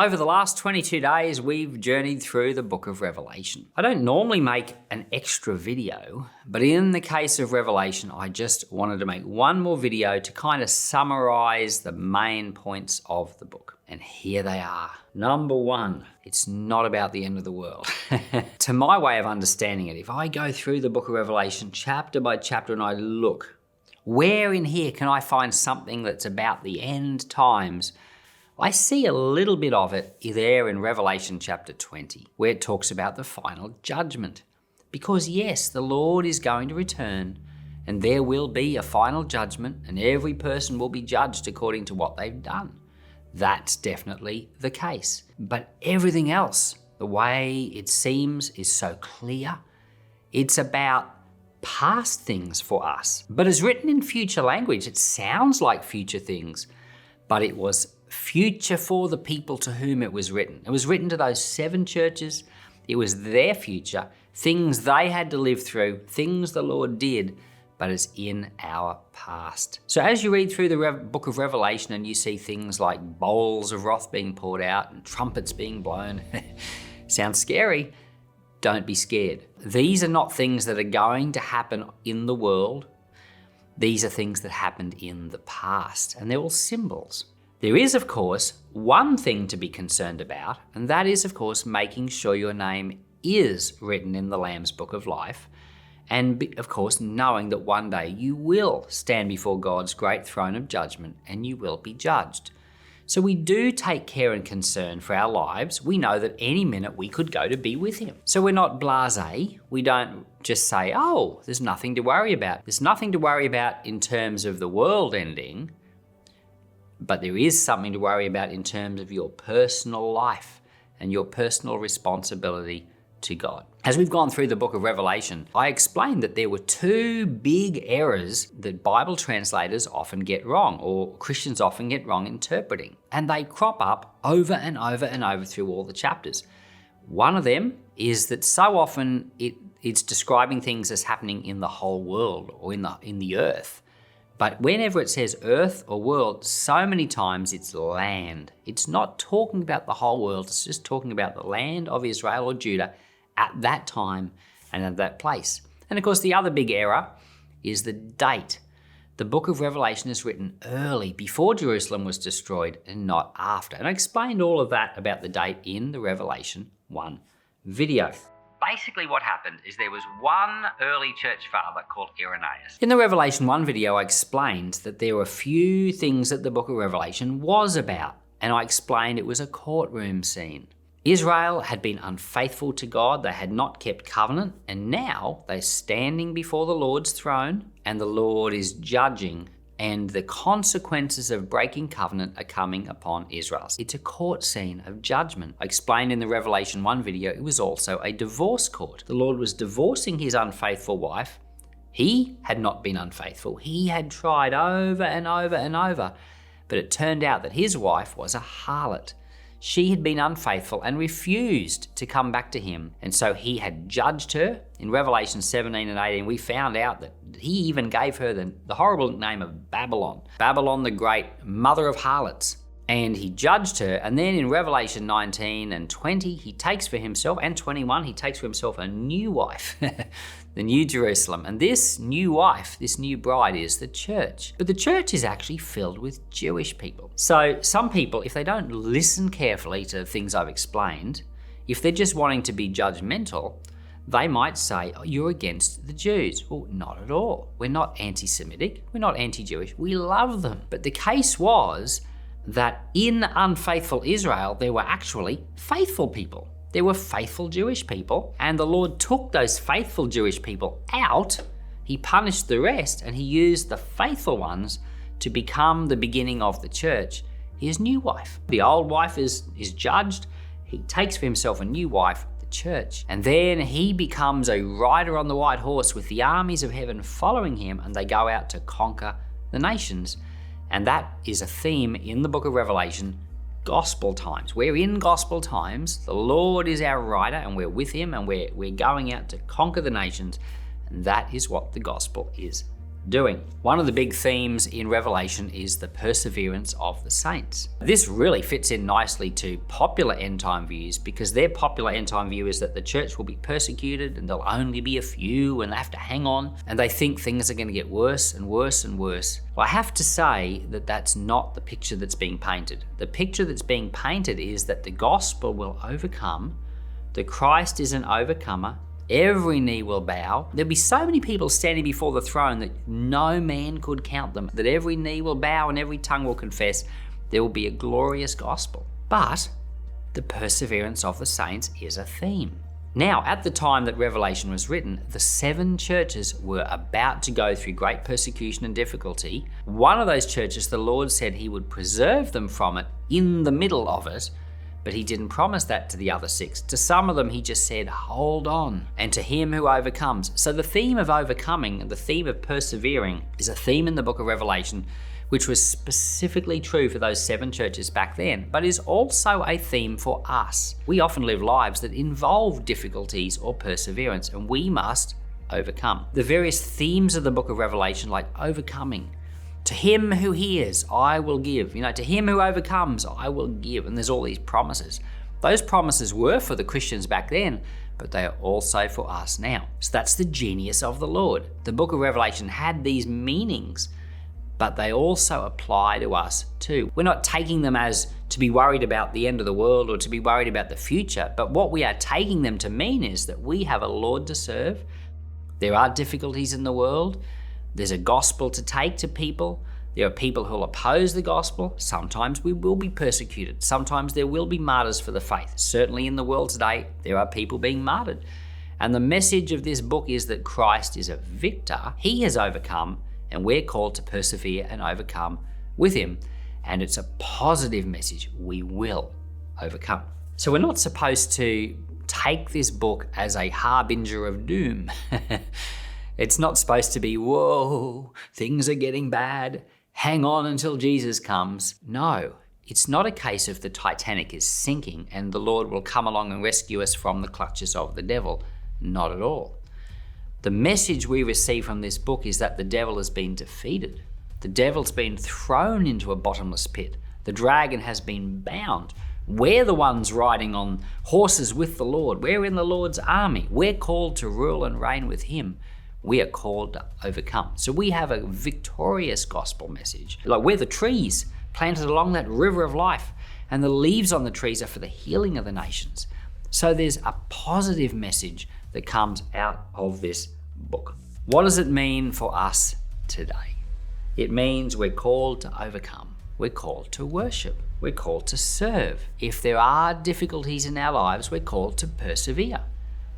Over the last 22 days, we've journeyed through the book of Revelation. I don't normally make an extra video, but in the case of Revelation, I just wanted to make one more video to kind of summarize the main points of the book. And here they are. Number one, it's not about the end of the world. To my way of understanding it, if I go through the book of Revelation chapter by chapter and I look, where in here can I find something that's about the end times? I see a little bit of it there in Revelation chapter 20, where it talks about the final judgment. Because yes, the Lord is going to return and there will be a final judgment and every person will be judged according to what they've done. That's definitely the case. But everything else, the way it seems, is so clear. It's about past things for us. But as written in future language, it sounds like future things, but it was future for the people to whom it was written. It was written to those 7 churches. It was their future, things they had to live through, things the Lord did, but it's in our past. So as you read through the book of Revelation and you see things like bowls of wrath being poured out and trumpets being blown, sounds scary. Don't be scared. These are not things that are going to happen in the world. These are things that happened in the past, and they're all symbols. There is, of course, one thing to be concerned about, and that is, of course, making sure your name is written in the Lamb's Book of Life, and, of course, knowing that one day you will stand before God's great throne of judgment and you will be judged. So we do take care and concern for our lives. We know that any minute we could go to be with Him. So we're not blasé. We don't just say, oh, there's nothing to worry about. There's nothing to worry about in terms of the world ending. But there is something to worry about in terms of your personal life and your personal responsibility to God. As we've gone through the book of Revelation, I explained that there were 2 big errors that Bible translators often get wrong, or Christians often get wrong interpreting. And they crop up over and over and over through all the chapters. One of them is that so often it's describing things as happening in the whole world or in the earth. But whenever it says earth or world, so many times it's land. It's not talking about the whole world, it's just talking about the land of Israel or Judah at that time and at that place. And of course, the other big error is the date. The book of Revelation is written early, before Jerusalem was destroyed, and not after. And I explained all of that about the date in the Revelation 1 video. Basically what happened is there was one early church father called Irenaeus. In the Revelation 1 video, I explained that there were a few things that the book of Revelation was about, and I explained it was a courtroom scene. Israel had been unfaithful to God, they had not kept covenant, and now they're standing before the Lord's throne, and the Lord is judging, and the consequences of breaking covenant are coming upon Israel. It's a court scene of judgment. I explained in the Revelation 1 video, it was also a divorce court. The Lord was divorcing his unfaithful wife. He had not been unfaithful. He had tried over and over and over, but it turned out that his wife was a harlot. She had been unfaithful and refused to come back to him. And so he had judged her. In Revelation 17 and 18, we found out that he even gave her the horrible name of Babylon. Babylon the Great, mother of harlots. And he judged her. And then in Revelation 19 and 20, he takes for himself, and 21, he takes for himself a new wife, the New Jerusalem. And this new wife, this new bride is the church. But the church is actually filled with Jewish people. So some people, if they don't listen carefully to things I've explained, if they're just wanting to be judgmental, they might say, oh, you're against the Jews. Well, not at all. We're not anti-Semitic. We're not anti-Jewish. We love them. But the case was that in unfaithful Israel, there were actually faithful people. There were faithful Jewish people, and the Lord took those faithful Jewish people out. He punished the rest, and he used the faithful ones to become the beginning of the church, his new wife. The old wife is judged. He takes for himself a new wife, the church. And then he becomes a rider on the white horse with the armies of heaven following him, and they go out to conquer the nations. And that is a theme in the book of Revelation, gospel times. We're in gospel times. The Lord is our rider and we're with him and we're going out to conquer the nations. And that is what the gospel is doing. One of the big themes in Revelation is the perseverance of the saints. This really fits in nicely to popular end time views, because their popular end time view is that the church will be persecuted and there'll only be a few and they have to hang on, and they think things are going to get worse and worse and worse. Well, I have to say that that's not the picture that's being painted. The picture that's being painted is that the gospel will overcome, that Christ is an overcomer, every knee will bow. There'll be so many people standing before the throne that no man could count them, that every knee will bow and every tongue will confess. There will be a glorious gospel. But the perseverance of the saints is a theme. Now, at the time that Revelation was written, the 7 churches were about to go through great persecution and difficulty. One of those churches, the Lord said he would preserve them from it in the middle of it, but he didn't promise that to the other 6. To some of them, he just said, hold on. And to him who overcomes. So the theme of overcoming, the theme of persevering, is a theme in the book of Revelation, which was specifically true for those 7 churches back then, but is also a theme for us. We often live lives that involve difficulties or perseverance, and we must overcome. The various themes of the book of Revelation, like overcoming, to him who hears, I will give. To him who overcomes, I will give. And there's all these promises. Those promises were for the Christians back then, but they are also for us now. So that's the genius of the Lord. The book of Revelation had these meanings, but they also apply to us too. We're not taking them as to be worried about the end of the world or to be worried about the future, but what we are taking them to mean is that we have a Lord to serve. There are difficulties in the world. There's a gospel to take to people. There are people who will oppose the gospel. Sometimes we will be persecuted. Sometimes there will be martyrs for the faith. Certainly in the world today, there are people being martyred. And the message of this book is that Christ is a victor. He has overcome, and we're called to persevere and overcome with him. And it's a positive message. We will overcome. So we're not supposed to take this book as a harbinger of doom. It's not supposed to be, whoa, things are getting bad, hang on until Jesus comes. No, it's not a case of the Titanic is sinking and the Lord will come along and rescue us from the clutches of the devil. Not at all. The message we receive from this book is that the devil has been defeated. The devil's been thrown into a bottomless pit. The dragon has been bound. We're the ones riding on horses with the Lord. We're in the Lord's army. We're called to rule and reign with him. We are called to overcome. So we have a victorious gospel message. Like we're the trees planted along that river of life, and the leaves on the trees are for the healing of the nations. So there's a positive message that comes out of this book. What does it mean for us today? It means we're called to overcome. We're called to worship. We're called to serve. If there are difficulties in our lives, we're called to persevere.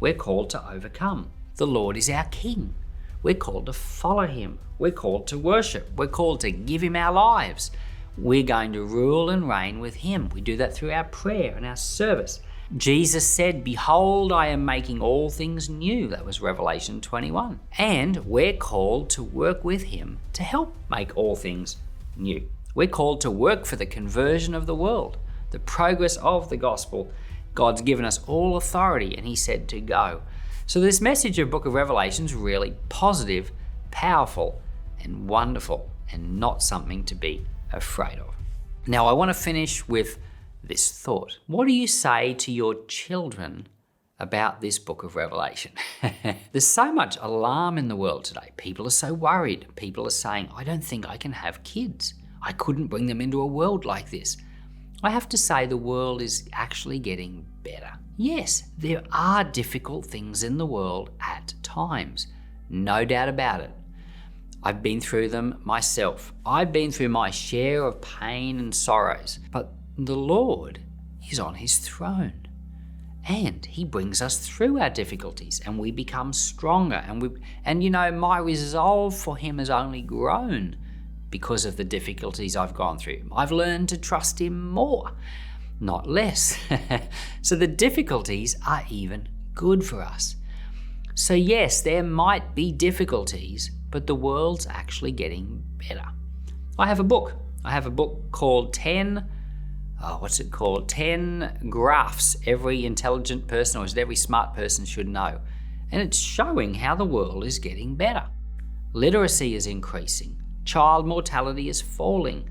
We're called to overcome. The Lord is our King. We're called to follow him. We're called to worship. We're called to give him our lives. We're going to rule and reign with him. We do that through our prayer and our service. Jesus said, behold, I am making all things new. That was Revelation 21. And we're called to work with him to help make all things new. We're called to work for the conversion of the world, the progress of the gospel. God's given us all authority, and he said to go. So this message of Book of Revelation is really positive, powerful, and wonderful, and not something to be afraid of. Now, I want to finish with this thought. What do you say to your children about this book of Revelation? There's so much alarm in the world today. People are so worried. People are saying, I don't think I can have kids. I couldn't bring them into a world like this. I have to say the world is actually getting better. Yes, there are difficult things in the world at times. No doubt about it. I've been through them myself. I've been through my share of pain and sorrows. But the Lord is on his throne. And he brings us through our difficulties and we become stronger. And my resolve for him has only grown because of the difficulties I've gone through. I've learned to trust him more, not less. So the difficulties are even good for us. So yes, there might be difficulties, but the world's actually getting better. I have a book called 10 graphs every intelligent person, or every smart person should know. And it's showing how the world is getting better. Literacy is increasing. Child mortality is falling.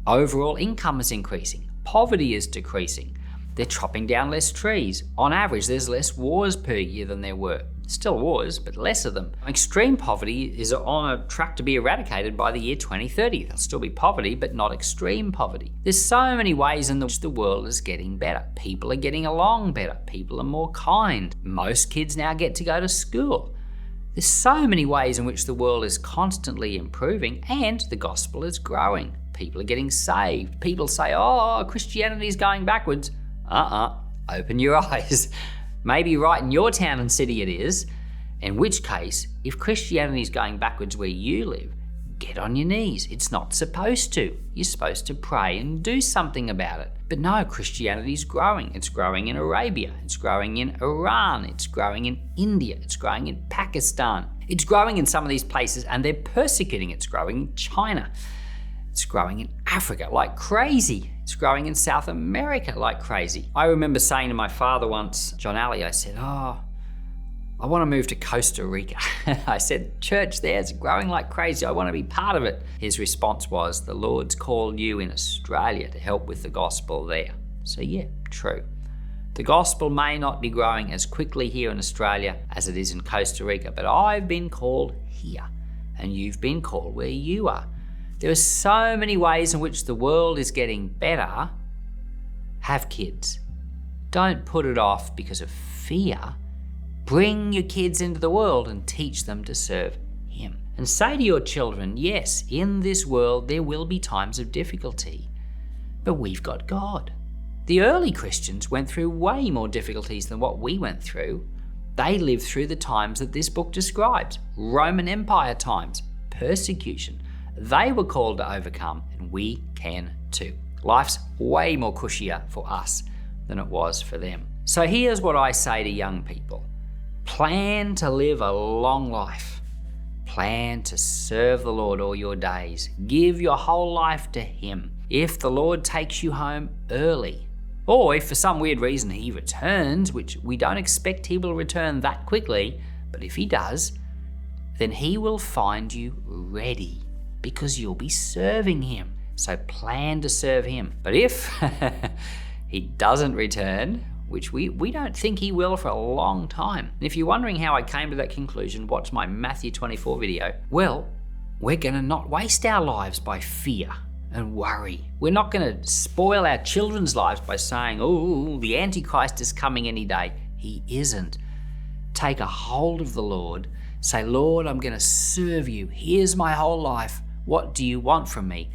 Overall income is increasing. Poverty is decreasing. They're chopping down less trees. On average, there's less wars per year than there were. Still wars, but less of them. Extreme poverty is on a track to be eradicated by the year 2030. There'll still be poverty, but not extreme poverty. There's so many ways in which the world is getting better. People are getting along better. People are more kind. Most kids now get to go to school. There's so many ways in which the world is constantly improving and the gospel is growing. People are getting saved. People say, oh, Christianity is going backwards. Open your eyes. Maybe right in your town and city it is, in which case, if Christianity is going backwards where you live, get on your knees. It's not supposed to. You're supposed to pray and do something about it. But no, Christianity is growing. It's growing in Arabia. It's growing in Iran. It's growing in India. It's growing in Pakistan. It's growing in some of these places and they're persecuting. It's growing in China. It's growing in Africa like crazy. It's growing in South America like crazy. I remember saying to my father once, John Alley, I said, I want to move to Costa Rica. I said, church there is growing like crazy. I want to be part of it. His response was, the Lord's called you in Australia to help with the gospel there. So yeah, true. The gospel may not be growing as quickly here in Australia as it is in Costa Rica, but I've been called here and you've been called where you are. There are so many ways in which the world is getting better. Have kids. Don't put it off because of fear. Bring your kids into the world and teach them to serve Him. And say to your children, yes, in this world there will be times of difficulty, but we've got God. The early Christians went through way more difficulties than what we went through. They lived through the times that this book describes. Roman Empire times, persecution. They were called to overcome, and we can too. Life's way more cushier for us than it was for them. So here's what I say to young people. Plan to live a long life. Plan to serve the Lord all your days. Give your whole life to Him. If the Lord takes you home early, or if for some weird reason He returns, which we don't expect He will return that quickly, but if He does, then He will find you ready, because you'll be serving Him. So plan to serve Him. But if He doesn't return, which we don't think He will for a long time. And if you're wondering how I came to that conclusion, watch my Matthew 24 video. Well, we're gonna not waste our lives by fear and worry. We're not gonna spoil our children's lives by saying, oh, the Antichrist is coming any day. He isn't. Take a hold of the Lord. Say, Lord, I'm gonna serve you. Here's my whole life. What do you want from me?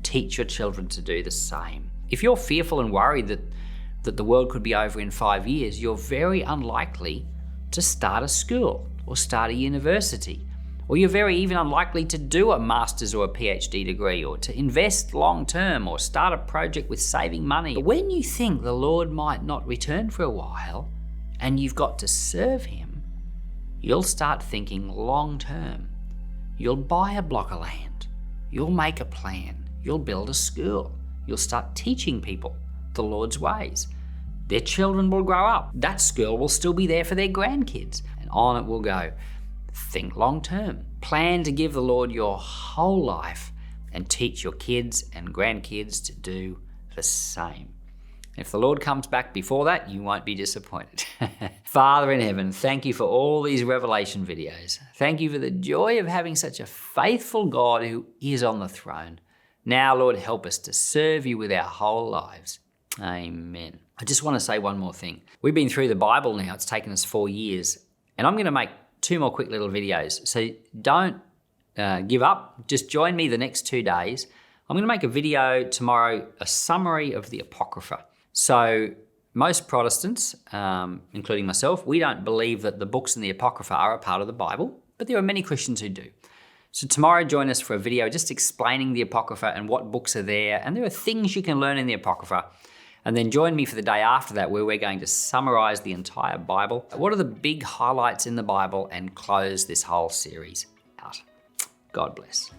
Teach your children to do the same. If you're fearful and worried that the world could be over in 5 years, you're very unlikely to start a school or start a university. Or you're very even unlikely to do a master's or a PhD degree, or to invest long term, or start a project with saving money. When you think the Lord might not return for a while and you've got to serve Him, you'll start thinking long term. You'll buy a block of land. You'll make a plan. You'll build a school. You'll start teaching people the Lord's ways. Their children will grow up. That school will still be there for their grandkids, and on it will go. Think long term. Plan to give the Lord your whole life and teach your kids and grandkids to do the same. If the Lord comes back before that, you won't be disappointed. Father in heaven, thank you for all these revelation videos. Thank you for the joy of having such a faithful God who is on the throne. Now, Lord, help us to serve you with our whole lives. Amen. I just want to say one more thing. We've been through the Bible now. It's taken us 4 years. And I'm going to make 2 more quick little videos. So don't give up. Just join me the next 2 days. I'm going to make a video tomorrow, a summary of the Apocrypha. So most Protestants, including myself, we don't believe that the books in the Apocrypha are a part of the Bible, but there are many Christians who do. So tomorrow, join us for a video just explaining the Apocrypha and what books are there. And there are things you can learn in the Apocrypha. And then join me for the day after that, where we're going to summarize the entire Bible. What are the big highlights in the Bible, and close this whole series out. God bless.